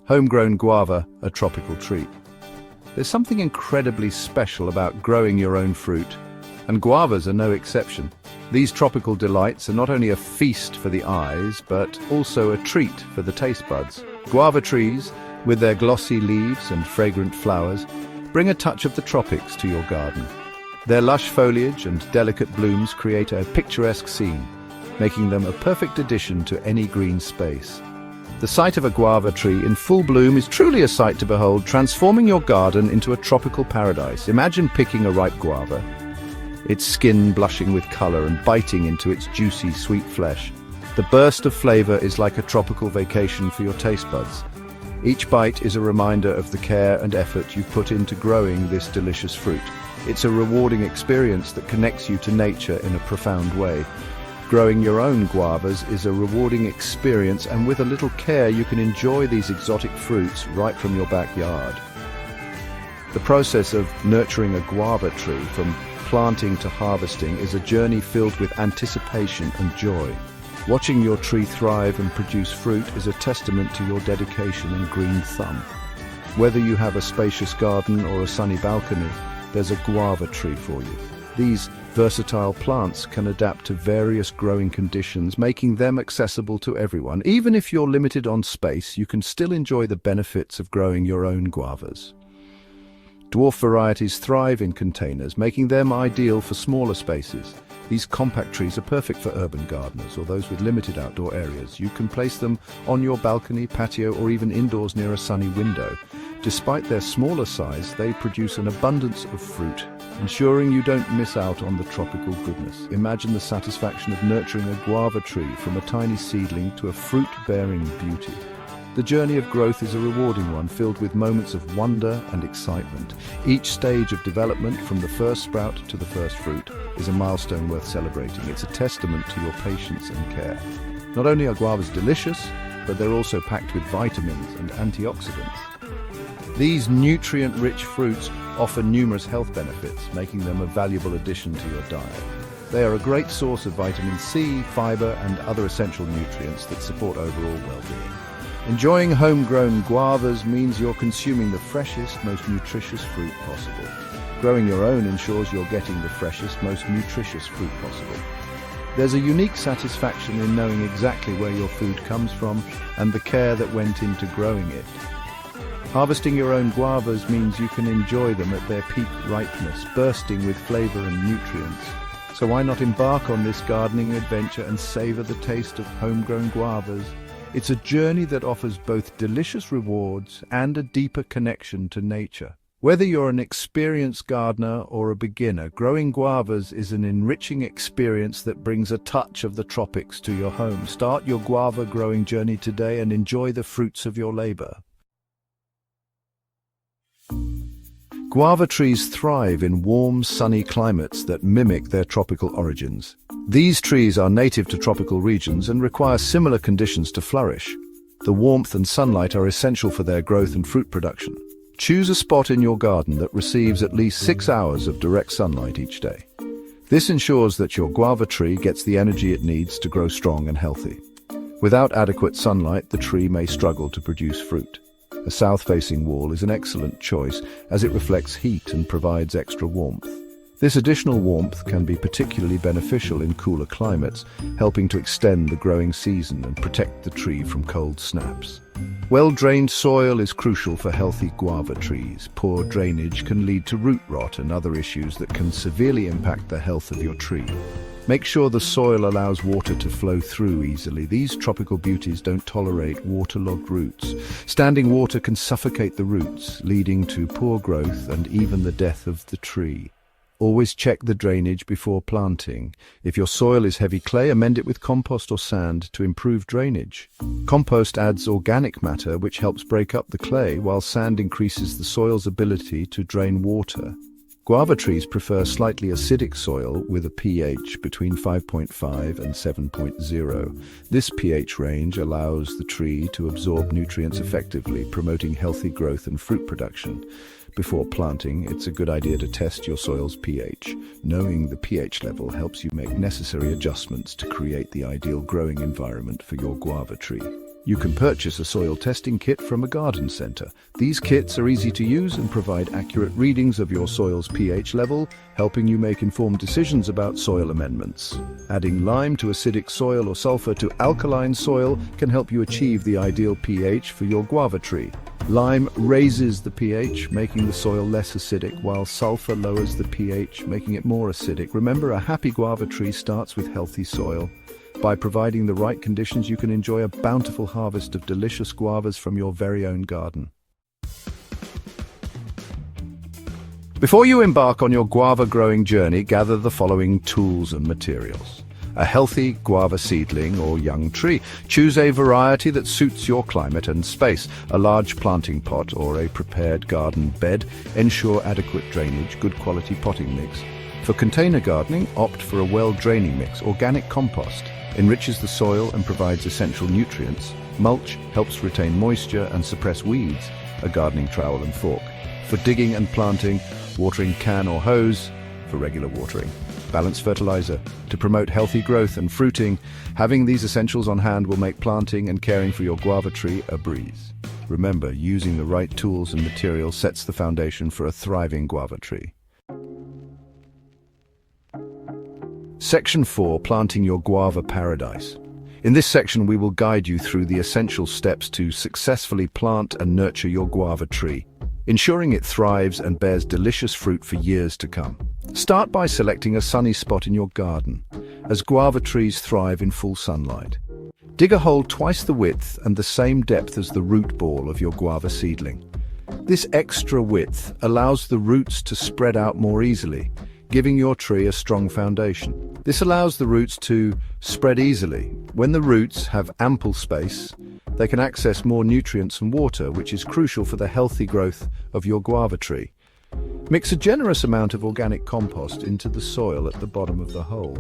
Homegrown guava, a tropical treat. There's something incredibly special about growing your own fruit, and guavas are no exception. These tropical delights are not only a feast for the eyes, but also a treat for the taste buds. Guava trees, with their glossy leaves and fragrant flowers, bring a touch of the tropics to your garden. Their lush foliage and delicate blooms create a picturesque scene, making them a perfect addition to any green space. The sight of a guava tree in full bloom is truly a sight to behold, transforming your garden into a tropical paradise. Imagine picking a ripe guava, its skin blushing with color and biting into its juicy, sweet flesh. The burst of flavor is like a tropical vacation for your taste buds. Each bite is a reminder of the care and effort you've put into growing this delicious fruit. It's a rewarding experience that connects you to nature in a profound way. Growing your own guavas is a rewarding experience, and with a little care you can enjoy these exotic fruits right from your backyard. The process of nurturing a guava tree from planting to harvesting is a journey filled with anticipation and joy. Watching your tree thrive and produce fruit is a testament to your dedication and green thumb. Whether you have a spacious garden or a sunny balcony, there's a guava tree for you. These versatile plants can adapt to various growing conditions, making them accessible to everyone. Even if you're limited on space, you can still enjoy the benefits of growing your own guavas. Dwarf varieties thrive in containers, making them ideal for smaller spaces. These compact trees are perfect for urban gardeners or those with limited outdoor areas. You can place them on your balcony, patio, or even indoors near a sunny window. Despite their smaller size, they produce an abundance of fruit, ensuring you don't miss out on the tropical goodness. Imagine the satisfaction of nurturing a guava tree from a tiny seedling to a fruit-bearing beauty. The journey of growth is a rewarding one, filled with moments of wonder and excitement. Each stage of development, from the first sprout to the first fruit, is a milestone worth celebrating. It's a testament to your patience and care. Not only are guavas delicious, but they're also packed with vitamins and antioxidants. These nutrient-rich fruits offer numerous health benefits, making them a valuable addition to your diet. They are a great source of vitamin C, fiber, and other essential nutrients that support overall well-being. Enjoying homegrown guavas means you're consuming the freshest, most nutritious fruit possible. Growing your own ensures you're getting the freshest, most nutritious fruit possible. There's a unique satisfaction in knowing exactly where your food comes from and the care that went into growing it. Harvesting your own guavas means you can enjoy them at their peak ripeness, bursting with flavor and nutrients. So why not embark on this gardening adventure and savor the taste of homegrown guavas? It's a journey that offers both delicious rewards and a deeper connection to nature. Whether you're an experienced gardener or a beginner, growing guavas is an enriching experience that brings a touch of the tropics to your home. Start your guava growing journey today and enjoy the fruits of your labor. Guava trees thrive in warm, sunny climates that mimic their tropical origins. These trees are native to tropical regions and require similar conditions to flourish. The warmth and sunlight are essential for their growth and fruit production. Choose a spot in your garden that receives at least 6 hours of direct sunlight each day. This ensures that your guava tree gets the energy it needs to grow strong and healthy. Without adequate sunlight, the tree may struggle to produce fruit. A south-facing wall is an excellent choice as it reflects heat and provides extra warmth. This additional warmth can be particularly beneficial in cooler climates, helping to extend the growing season and protect the tree from cold snaps. Well-drained soil is crucial for healthy guava trees. Poor drainage can lead to root rot and other issues that can severely impact the health of your tree. Make sure the soil allows water to flow through easily. These tropical beauties don't tolerate waterlogged roots. Standing water can suffocate the roots, leading to poor growth and even the death of the tree. Always check the drainage before planting. If your soil is heavy clay, amend it with compost or sand to improve drainage. Compost adds organic matter, which helps break up the clay, while sand increases the soil's ability to drain water. Guava trees prefer slightly acidic soil with a pH between 5.5 and 7.0. This pH range allows the tree to absorb nutrients effectively, promoting healthy growth and fruit production. Before planting, it's a good idea to test your soil's pH. Knowing the pH level helps you make necessary adjustments to create the ideal growing environment for your guava tree. You can purchase a soil testing kit from a garden center. These kits are easy to use and provide accurate readings of your soil's pH level, helping you make informed decisions about soil amendments. Adding lime to acidic soil or sulfur to alkaline soil can help you achieve the ideal pH for your guava tree. Lime raises the pH, making the soil less acidic, while sulfur lowers the pH, making it more acidic. Remember, a happy guava tree starts with healthy soil. By providing the right conditions, you can enjoy a bountiful harvest of delicious guavas from your very own garden. Before you embark on your guava growing journey, gather the following tools and materials. A healthy guava seedling or young tree. Choose a variety that suits your climate and space. A large planting pot or a prepared garden bed. Ensure adequate drainage, good quality potting mix. For container gardening, opt for a well-draining mix. Organic compost enriches the soil and provides essential nutrients. Mulch helps retain moisture and suppress weeds. A gardening trowel and fork. For digging and planting, watering can or hose. For regular watering. Balanced fertilizer. To promote healthy growth and fruiting, having these essentials on hand will make planting and caring for your guava tree a breeze. Remember, using the right tools and materials sets the foundation for a thriving guava tree. Section 4. Planting your guava paradise. In this section, we will guide you through the essential steps to successfully plant and nurture your guava tree, ensuring it thrives and bears delicious fruit for years to come. Start by selecting a sunny spot in your garden, as guava trees thrive in full sunlight. Dig a hole twice the width and the same depth as the root ball of your guava seedling. This extra width allows the roots to spread out more easily, giving your tree a strong foundation. This allows the roots to spread easily. When the roots have ample space, they can access more nutrients and water, which is crucial for the healthy growth of your guava tree. Mix a generous amount of organic compost into the soil at the bottom of the hole.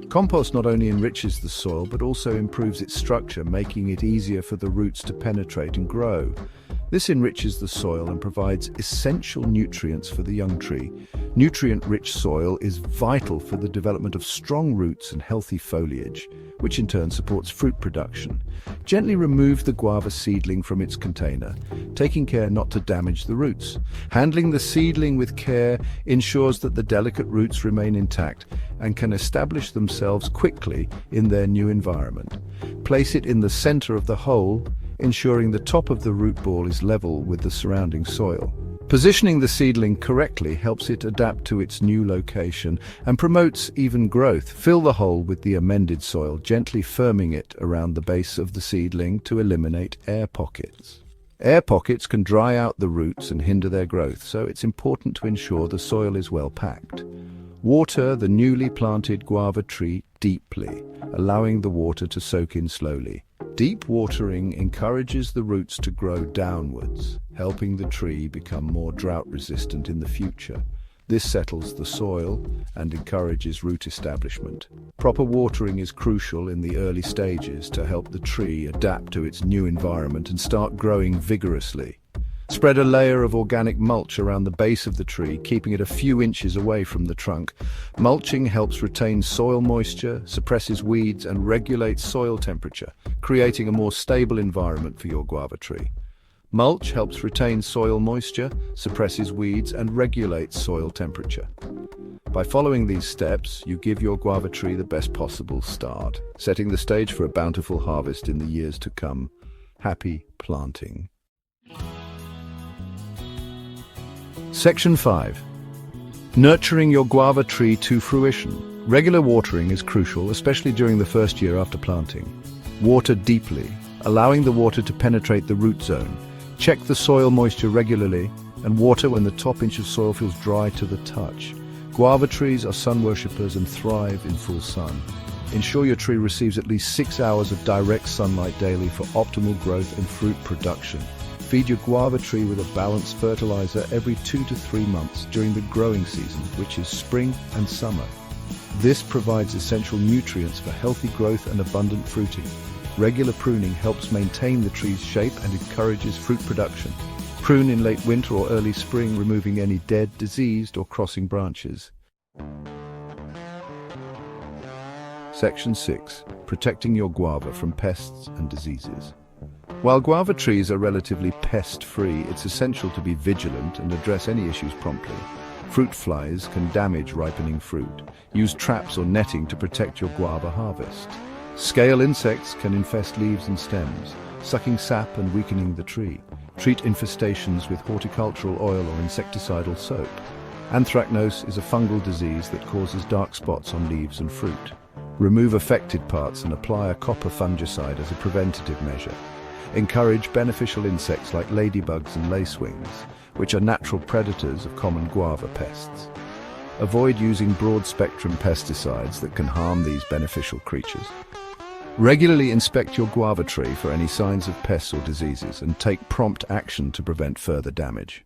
Compost not only enriches the soil, but also improves its structure, making it easier for the roots to penetrate and grow. This enriches the soil and provides essential nutrients for the young tree. Nutrient-rich soil is vital for the development of strong roots and healthy foliage, which in turn supports fruit production. Gently remove the guava seedling from its container, taking care not to damage the roots. Handling the seedling with care ensures that the delicate roots remain intact and can establish themselves quickly in their new environment. Place it in the center of the hole, ensuring the top of the root ball is level with the surrounding soil. Positioning the seedling correctly helps it adapt to its new location and promotes even growth. Fill the hole with the amended soil, gently firming it around the base of the seedling to eliminate air pockets. Air pockets can dry out the roots and hinder their growth, so it's important to ensure the soil is well packed. Water the newly planted guava tree deeply, allowing the water to soak in slowly. Deep watering encourages the roots to grow downwards, helping the tree become more drought-resistant in the future. This settles the soil and encourages root establishment. Proper watering is crucial in the early stages to help the tree adapt to its new environment and start growing vigorously. Spread a layer of organic mulch around the base of the tree, keeping it a few inches away from the trunk. Mulching helps retain soil moisture, suppresses weeds, and regulates soil temperature, creating a more stable environment for your guava tree. Mulch helps retain soil moisture, suppresses weeds, and regulates soil temperature. By following these steps, you give your guava tree the best possible start, setting the stage for a bountiful harvest in the years to come. Happy planting. Section 5. Nurturing your guava tree to fruition. Regular watering is crucial, especially during the first year after planting. Water deeply, allowing the water to penetrate the root zone. Check the soil moisture regularly, and water when the top inch of soil feels dry to the touch. Guava trees are sun worshippers and thrive in full sun. Ensure your tree receives at least 6 hours of direct sunlight daily for optimal growth and fruit production. Feed your guava tree with a balanced fertilizer every 2 to 3 months during the growing season, which is spring and summer. This provides essential nutrients for healthy growth and abundant fruiting. Regular pruning helps maintain the tree's shape and encourages fruit production. Prune in late winter or early spring, removing any dead, diseased, or crossing branches. Section 6. Protecting your guava from pests and diseases. While guava trees are relatively pest-free, it's essential to be vigilant and address any issues promptly. Fruit flies can damage ripening fruit. Use traps or netting to protect your guava harvest. Scale insects can infest leaves and stems, sucking sap and weakening the tree. Treat infestations with horticultural oil or insecticidal soap. Anthracnose is a fungal disease that causes dark spots on leaves and fruit. Remove affected parts and apply a copper fungicide as a preventative measure. Encourage beneficial insects like ladybugs and lacewings, which are natural predators of common guava pests. Avoid using broad-spectrum pesticides that can harm these beneficial creatures. Regularly inspect your guava tree for any signs of pests or diseases and take prompt action to prevent further damage.